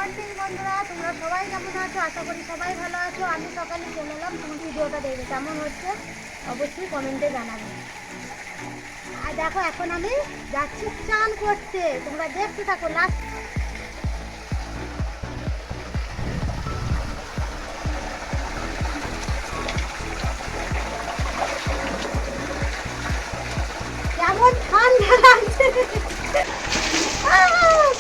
Morning বন্ধুরা, তোমরা সবাই কেমন আছো? আশা করি সবাই ভালো আছো। আমি সকালে চলে এলাম, তুমি ভিডিওটা দেখবে কেমন হচ্ছে অবশ্যই কমেন্টে জানাবে। আর দেখো এখন আমি যাচ্ছি চান করতে, তোমরা দেখতে থাকো লাস্ট। কেমন ঠান্ডা লাগছে,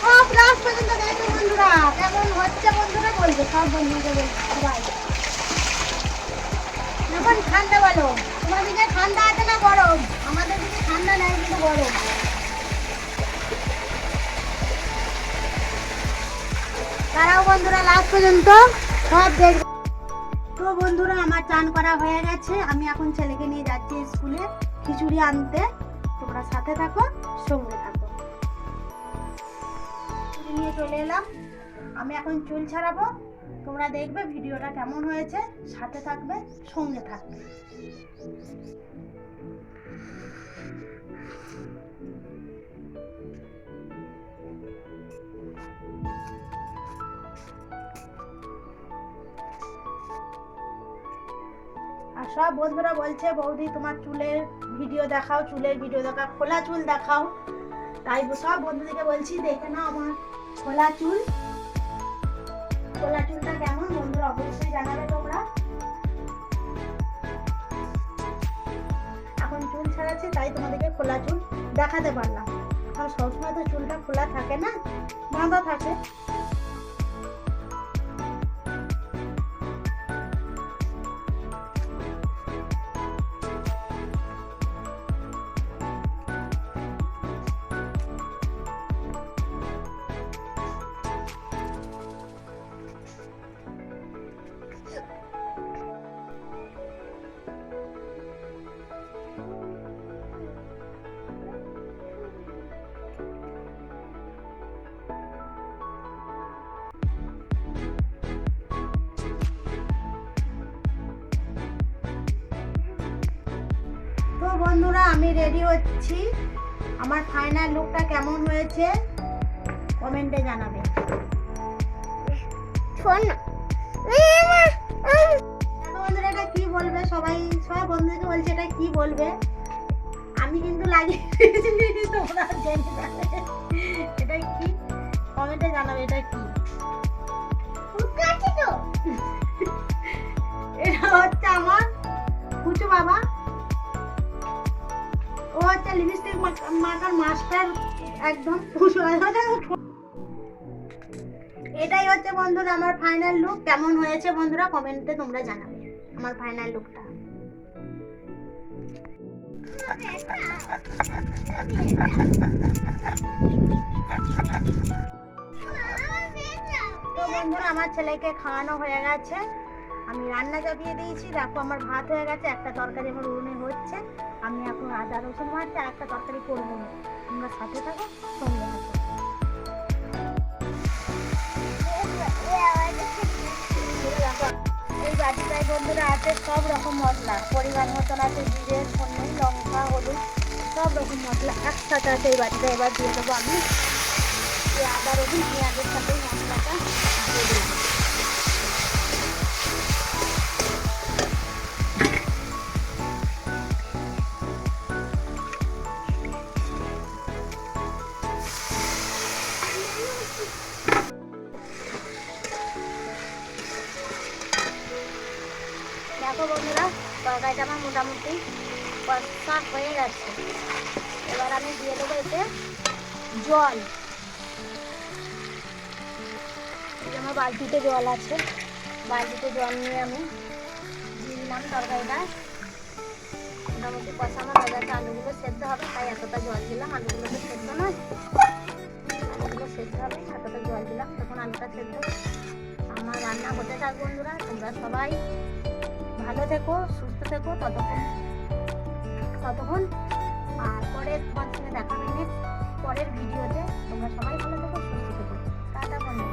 সব লাস্ট পর্যন্ত দেখো বন্ধুরা কেমন হচ্ছে। বন্ধুরা বলবে, সব বন্ধুদের বলবে সবাই এখন ঠান্ডা। বলো তোমার দিকে ঠান্ডা আছে না গরম? আমাদের দিকে ঠান্ডা নাই, কিন্তু গরম। তারাও বন্ধুরা লাস্ট পর্যন্ত সব দেখবে। তো বন্ধুরা আমার চান করা হয়ে গেছে, আমি এখন ছেলেকে নিয়ে যাচ্ছি স্কুলে খিচুড়ি আনতে। তোমরা সাথে থাকো, সঙ্গে থাকো। খিচুড়ি নিয়ে চলে এলাম, আমি এখন চুল ছাড়াবো। তোমরা দেখবে ভিডিওটা কেমন হয়েছে, সাথে থাকবে, সঙ্গে থাকবে। আর সব বন্ধুরা বলছে, বৌদি তোমার চুলের ভিডিও দেখাও, চুলের ভিডিও দেখাও, খোলা চুল দেখাও। তাই সব বন্ধুদেরকে বলছি দেখে নাও আমার খোলা চুল। খোলা চুলটা কেমন বন্ধুরা অবশ্যই জানাবে তোমরা। এখন চুল ছাড়াচ্ছি, তাই তোমাদেরকে খোলা চুল দেখাতে পারলাম। আর সবসময় তো চুলটা খোলা থাকে না, বাঁধা থাকে। তো বন্ধুরা আমি রেডি হচ্ছি, আমার ফাইনাল লুকটা কেমন হয়েছে কমেন্টে জানাবে। বন্ধুরা এটা কি বলবে, সবাই সব বন্ধুদেরকে বলছে এটা কি বলবে। আমি কিন্তু লাগিয়ে তোমরা জেনে যাবে এটা কি, কমেন্টে জানাবে এটা কি। এটা হচ্ছে আমার কুচু বাবা, ও হচ্ছে লিপস্টিক মাখার মাস্টার একদম। এটাই হচ্ছে বন্ধুরা আমার ফাইনাল লুক। কেমন হয়েছে বন্ধুরা কমেন্টে তোমরা জানাবে আমার ফাইনাল লুকটা। তো বন্ধুরা আমার ছেলেকে খাওয়ানো হয়ে গেছে, আমি রান্না চাপিয়ে দিয়েছি। দেখো আমার ভাত হয়ে গেছে, একটা তরকারি আমার উনুনে হচ্ছে। আমি এখন আদা রসুন মারতে একটা তরকারি করবো। তোমরা সাথে থাকো, সঙ্গে থাকো। এই বাটিটায় বন্ধুরা আছে সব রকম মশলা, পরিমাণ মতন আছে জিরে, ধনে, লঙ্কা, হলুদ, সব রকম মশলা একসাথে আছে এই বাটিটা। এবার দিয়ে দেবো আমি আদা রসুন পেঁয়াজের সাথে মশলাটা দিয়ে দিলাম। দেখো বন্ধুরা তরকারিটা আমার মোটামুটি কষা হয়ে গেছে। এবার আমি দিয়ে দেবো এতে জল। আমার বালতিতে জল আছে, বালতিতে জল নিয়ে আমি দিয়ে দিলাম তরকারিটা। মোটামুটি কষা আমার হয়ে গেছে, আলুগুলো সেদ্ধ হবে তাই এতটা জল দিলাম। আলুগুলো তো সেদ্ধ নয়, আলুগুলো সেদ্ধ হবে এতটা জল দিলাম। তখন আলুটা সেদ্ধ আমার রান্না হতে থাক। বন্ধুরা তোমরা সবাই ভালো থেকো, সুস্থ থেকো ততক্ষণ। আর পরের তোমার সঙ্গে দেখা হবে পরের ভিডিওতে। তোমরা সবাই ভালো থেকো, সুস্থ থেকো। টাটা বন্ধু।